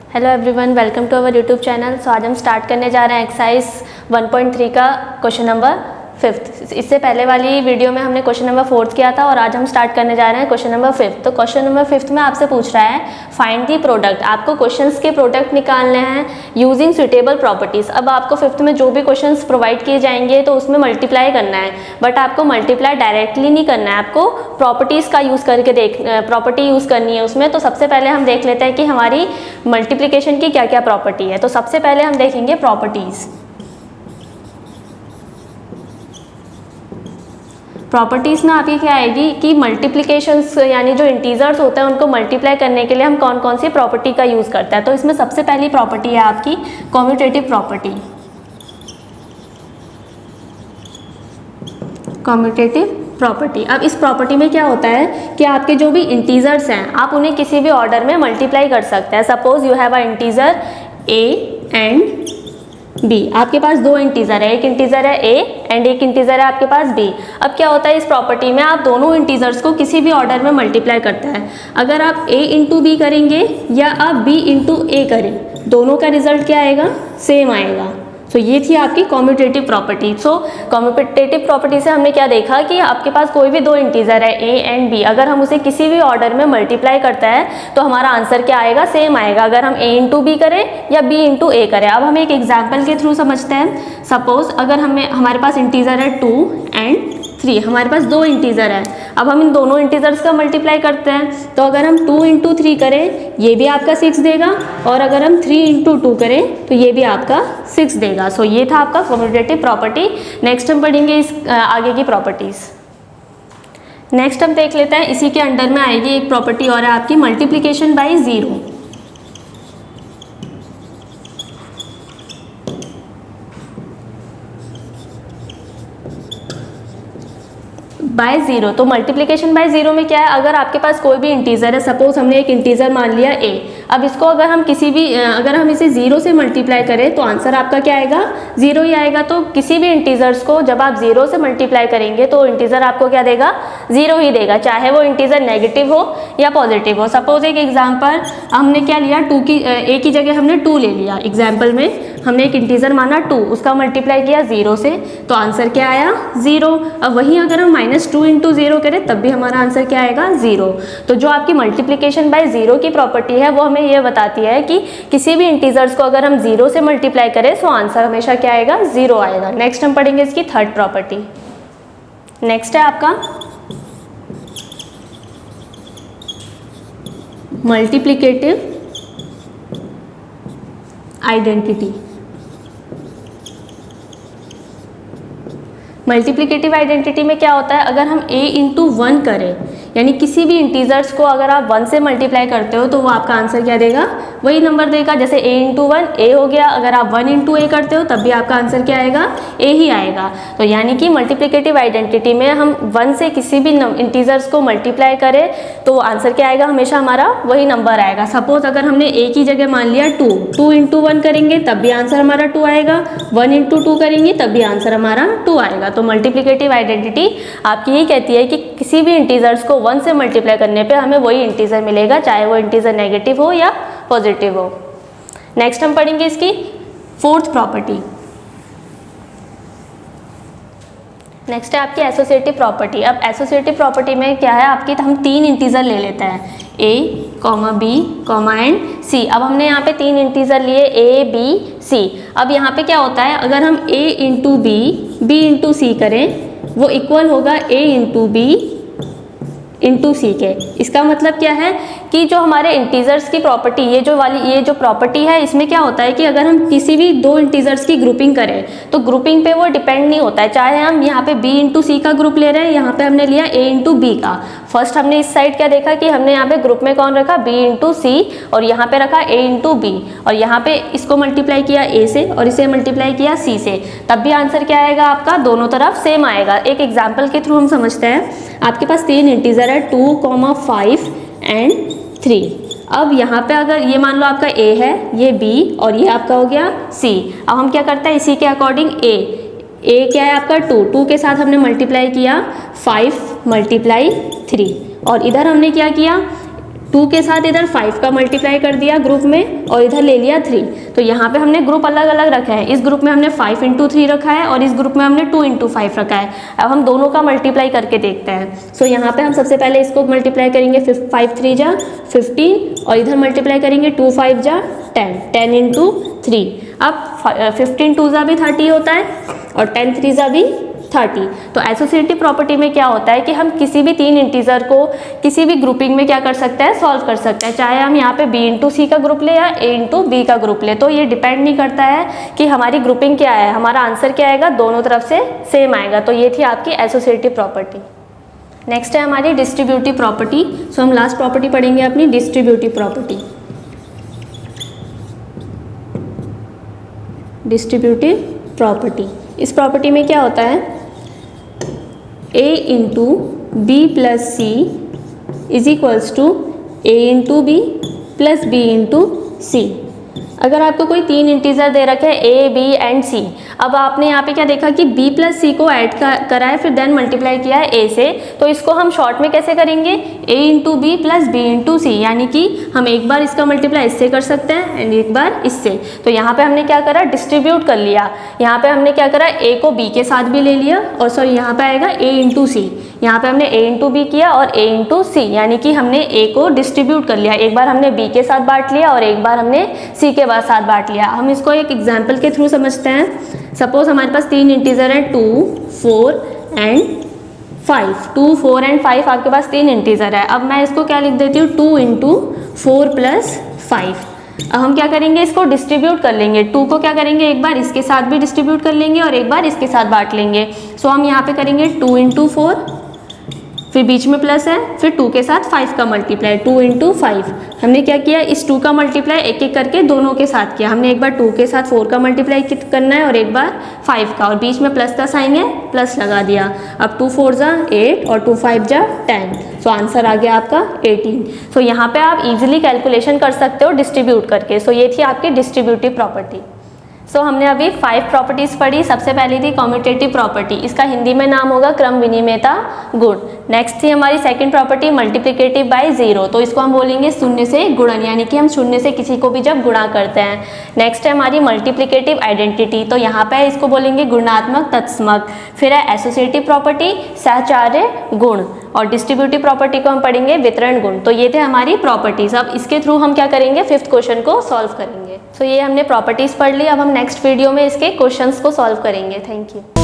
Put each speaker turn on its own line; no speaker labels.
Hello everyone, welcome to our YouTube channel. So आज हम start करने जा रहे हैं एक्सरसाइज 1.3 का क्वेश्चन नंबर 5th। इससे पहले वाली वीडियो में हमने क्वेश्चन नंबर 4th किया था और आज हम स्टार्ट करने जा रहे हैं क्वेश्चन नंबर 5th। तो क्वेश्चन नंबर 5th में आपसे पूछ रहा है फाइंड दी प्रोडक्ट। आपको क्वेश्चंस के प्रोडक्ट निकालने हैं यूजिंग सुटेबल प्रॉपर्टीज़। अब आपको 5th में जो भी क्वेश्चंस प्रोवाइड किए जाएंगे तो उसमें मल्टीप्लाई करना है, बट आपको मल्टीप्लाई डायरेक्टली नहीं करना है, आपको प्रॉपर्टीज़ का यूज़ करके प्रॉपर्टी यूज़ करनी है उसमें। तो सबसे पहले हम देख लेते हैं कि हमारी मल्टीप्लिकेशन की क्या क्या प्रॉपर्टी है। तो सबसे पहले हम देखेंगे प्रॉपर्टीज़ में आपकी क्या आएगी कि मल्टीप्लिकेशंस यानी जो इंटीजर्स होते हैं उनको मल्टीप्लाई करने के लिए हम कौन कौन सी प्रॉपर्टी का यूज़ करते हैं। तो इसमें सबसे पहली प्रॉपर्टी है आपकी कॉम्यूटेटिव प्रॉपर्टी। Commutative property. अब इस प्रॉपर्टी में क्या होता है कि आपके जो भी इंटीजर्स हैं आप उन्हें किसी भी ऑर्डर में मल्टीप्लाई कर सकते हैं। Suppose you have a integer a and b। आपके पास दो इंटीजर है, एक इंटीजर है a एंड एक इंटीजर है आपके पास b। अब क्या होता है इस प्रॉपर्टी में आप दोनों इंटीजर्स को किसी भी ऑर्डर में मल्टीप्लाई करते हैं। अगर आप a इंटू बी करेंगे या आप b इंटू a करें, दोनों का रिजल्ट क्या आएगा, सेम आएगा। सो ये थी आपकी कॉम्यूटेटिव प्रॉपर्टी। सो कॉम्यूटेटिव प्रॉपर्टी से हमने क्या देखा कि आपके पास कोई भी दो इंटीजर है a एंड b, अगर हम उसे किसी भी ऑर्डर में मल्टीप्लाई करते हैं तो हमारा आंसर क्या आएगा, सेम आएगा, अगर हम a इंटू बी करें या b इंटू a करें। अब हम एक एग्जाम्पल के थ्रू समझते हैं। सपोज अगर हमारे पास इंटीजर है 2 एंड 3, हमारे पास दो इंटीजर है। अब हम इन दोनों इंटीजर्स का मल्टीप्लाई करते हैं तो अगर हम 2 इंटू 3 करें ये भी आपका 6 देगा, और अगर हम 3 इंटू 2 करें तो ये भी आपका 6 देगा। सो ये था आपका कॉम्यूटेटिव प्रॉपर्टी। नेक्स्ट हम पढ़ेंगे इस आगे की प्रॉपर्टीज़। नेक्स्ट हम देख लेते हैं, इसी के अंडर में आएगी एक प्रॉपर्टी और है आपकी multiplication by zero. By zero. तो मल्टीप्लिकेशन बाय ज़ीरो में क्या है, अगर आपके पास कोई भी इंटीजर है, सपोज हमने एक इंटीजर मान लिया a। अब इसको अगर हम अगर हम इसे ज़ीरो से मल्टीप्लाई करें तो आंसर आपका क्या आएगा, ज़ीरो ही आएगा। तो किसी भी इंटीजर्स को जब आप ज़ीरो से मल्टीप्लाई करेंगे तो इंटीजर आपको क्या देगा, ज़ीरो ही देगा, चाहे वो इंटीजर नेगेटिव हो या पॉजिटिव हो। सपोज एक एग्जाम्पल हमने क्या लिया, a की जगह हमने 2 ले लिया। एग्जाम्पल में हमने एक इंटीजर माना 2, उसका मल्टीप्लाई किया ज़ीरो से तो आंसर क्या आया, ज़ीरो। अब वहीं अगर हम -2 इंटू ज़ीरो करें तब भी हमारा आंसर क्या आएगा, ज़ीरो। तो जो आपकी मल्टीप्लिकेशन बाय ज़ीरो की प्रॉपर्टी है वो हमें ये बताती है कि किसी भी इंटीजर्स को अगर हम ज़ीरो से मल्टीप्लाई करें तो आंसर हमेशा क्या आएगा, ज़ीरो आएगा। नेक्स्ट हम पढ़ेंगे इसकी थर्ड प्रॉपर्टी। नेक्स्ट है आपका मल्टीप्लिकेटिव आइडेंटिटी। मल्टीप्लिकेटिव आइडेंटिटी में क्या होता है, अगर हम a इंटू 1 करें यानी किसी भी इंटीजर्स को अगर आप 1 से मल्टीप्लाई करते हो तो वो आपका आंसर क्या देगा, वही नंबर देगा। जैसे a इंटू 1 a हो गया, अगर आप 1 इंटू a करते हो तब भी आपका आंसर क्या आएगा, a ही आएगा। तो यानी कि मल्टीप्लिकेटिव आइडेंटिटी में हम 1 से किसी भी इंटीजर्स को मल्टीप्लाई करें तो आंसर क्या आएगा, हमेशा हमारा वही नंबर आएगा। सपोज अगर हमने a की जगह मान लिया 2 इंटू 1 करेंगे तब भी आंसर हमारा 2 आएगा, 1 इंटू 2 करेंगे तब भी आंसर हमारा 2 आएगा। तो मल्टीप्लिकेटिव आइडेंटिटी आपकी यही कहती है कि किसी भी इंटीजर्स को 1 से मल्टीप्लाई करने पे हमें वही इंटीजर मिलेगा, चाहे वो इंटीजर नेगेटिव हो या पॉजिटिव हो। नेक्स्ट हम पढ़ेंगे इसकी फोर्थ प्रॉपर्टी। नेक्स्ट है आपकी एसोसिएटिव प्रॉपर्टी। अब एसोसिएटिव प्रॉपर्टी में क्या है आपकी, हम 3 इंटीजर ले लेते हैं a, b, एंड c। अब हमने यहाँ पे 3 इंटीजर लिए a, b, c। अब यहाँ पे क्या होता है, अगर हम a into b into c करें वो इक्वल होगा a इंटू b इंटू सी के। इसका मतलब क्या है कि जो हमारे इंटीजर्स की प्रॉपर्टी, ये जो प्रॉपर्टी है इसमें क्या होता है कि अगर हम किसी भी दो इंटीजर्स की ग्रुपिंग करें तो ग्रुपिंग पे वो डिपेंड नहीं होता है, चाहे हम यहाँ पे b इंटू सी का ग्रुप ले रहे हैं, यहाँ पे हमने लिया a इंटू बी का। फर्स्ट हमने इस साइड क्या देखा कि हमने यहाँ पे ग्रुप में कौन रखा, b इंटू सी, और यहाँ पे रखा a इंटू बी, और यहाँ पे इसको मल्टीप्लाई किया a से और इसे मल्टीप्लाई किया c से, तब भी आंसर क्या आएगा आपका, दोनों तरफ सेम आएगा। एक एग्जाम्पल के थ्रू हम समझते हैं। आपके पास 3 इंटीजर है 2, 5 एंड 3। अब यहाँ पे अगर ये मान लो आपका a है, ये b और ये आपका हो गया c। अब हम क्या करते हैं इसी के अकॉर्डिंग a क्या है आपका 2 के साथ हमने मल्टीप्लाई किया 5 मल्टीप्लाई 3, और इधर हमने क्या किया 2 के साथ इधर 5 का मल्टीप्लाई कर दिया ग्रुप में और इधर ले लिया 3। तो यहाँ पे हमने ग्रुप अलग अलग रखा है। इस ग्रुप में हमने 5 × 3 रखा है और इस ग्रुप में हमने 2 × 5 रखा है। अब हम दोनों का मल्टीप्लाई करके देखते हैं। सो यहाँ पे हम सबसे पहले इसको मल्टीप्लाई करेंगे 5 3 जा 15 और इधर मल्टीप्लाई करेंगे 2 5 जा 10, 10 × 3। अब 15 2 जा भी 30 होता है और 10 3 जा भी 30। तो एसोसिएटिव प्रॉपर्टी में क्या होता है कि हम किसी भी 3 इंटीजर को किसी भी ग्रुपिंग में क्या कर सकते हैं, सॉल्व कर सकते हैं, चाहे हम यहाँ पे b × c का ग्रुप ले या a × b का ग्रुप ले। तो ये डिपेंड नहीं करता है कि हमारी ग्रुपिंग क्या है, हमारा आंसर क्या आएगा, दोनों तरफ से सेम आएगा। तो ये थी आपकी एसोसिएटिव प्रॉपर्टी। नेक्स्ट है हमारी डिस्ट्रीब्यूटिव प्रॉपर्टी। सो हम लास्ट प्रॉपर्टी पढ़ेंगे अपनी डिस्ट्रीब्यूटिव प्रॉपर्टी। डिस्ट्रीब्यूटिव प्रॉपर्टी, इस प्रॉपर्टी में क्या होता है, a × b + c = a × b + b × c। अगर आपको कोई 3 इंटीजर दे रखे हैं a, b एंड c, अब आपने यहाँ पे क्या देखा कि b + c को ऐड करा है, फिर देन मल्टीप्लाई किया है a से, तो इसको हम शॉर्ट में कैसे करेंगे, a × b + b × c, यानी कि हम एक बार इसका मल्टीप्लाई इससे कर सकते हैं एंड एक बार इससे। तो यहाँ पे हमने क्या करा, डिस्ट्रीब्यूट कर लिया। यहाँ पे हमने क्या करा, a को b के साथ भी ले लिया और सॉरी यहाँ पे आएगा a × c, यहाँ पे हमने a × b किया और a × c, यानी कि हमने a को डिस्ट्रीब्यूट कर लिया। एक बार हमने b के साथ बांट लिया और एक बार हमने c के साथ बांट लिया। हम इसको एक एग्जाम्पल के थ्रू समझते हैं। सपोज हमारे पास 3 इंटीजर हैं 2 4 एंड 5। 2 4 एंड 5 आपके पास 3 इंटीजर है। अब मैं इसको क्या लिख देती हूँ, 2 × 4 + 5। अब हम क्या करेंगे, इसको डिस्ट्रीब्यूट कर लेंगे। 2 को क्या करेंगे, एक बार इसके साथ भी डिस्ट्रीब्यूट कर लेंगे और एक बार इसके साथ बांट लेंगे। सो हम यहाँ पे करेंगे 2 × 4, फिर बीच में प्लस है, फिर 2 के साथ 5 का मल्टीप्लाई, 2 × 5। हमने क्या किया, इस 2 का मल्टीप्लाई एक एक करके दोनों के साथ किया। हमने एक बार 2 के साथ 4 का मल्टीप्लाई करना है और एक बार 5 का, और बीच में प्लस का साइन है, प्लस लगा दिया। अब 2 4 जा 8 और 2 5 जा 10। सो आंसर आ गया आपका 18। सो यहाँ पे आप इजीली कैलकुलेशन कर सकते हो डिस्ट्रीब्यूट करके। सो ये थी आपकी डिस्ट्रीब्यूटिव प्रॉपर्टी। सो हमने अभी 5 प्रॉपर्टीज़ पढ़ी। सबसे पहली थी कॉम्यूटेटिव प्रॉपर्टी, इसका हिंदी में नाम होगा क्रम विनिमेयता गुण। नेक्स्ट थी हमारी सेकंड प्रॉपर्टी मल्टीप्लिकेटिव बाय 0, तो इसको हम बोलेंगे शून्य से गुणन, यानी कि हम शून्य से किसी को भी जब गुणा करते हैं। नेक्स्ट है हमारी मल्टीप्लिकेटिव आइडेंटिटी, तो यहाँ पे इसको बोलेंगे गुणात्मक तत्समक। फिर है एसोसिएटिव प्रॉपर्टी सहचार्य गुण, और डिस्ट्रीब्यूटिव प्रॉपर्टी को हम पढ़ेंगे वितरण गुण। तो ये थे हमारी प्रॉपर्टीज। अब इसके थ्रू हम क्या करेंगे, 5th क्वेश्चन को सॉल्व करेंगे। तो ये हमने प्रॉपर्टीज पढ़ ली। अब हम नेक्स्ट वीडियो में इसके क्वेश्चंस को सॉल्व करेंगे। Thank you.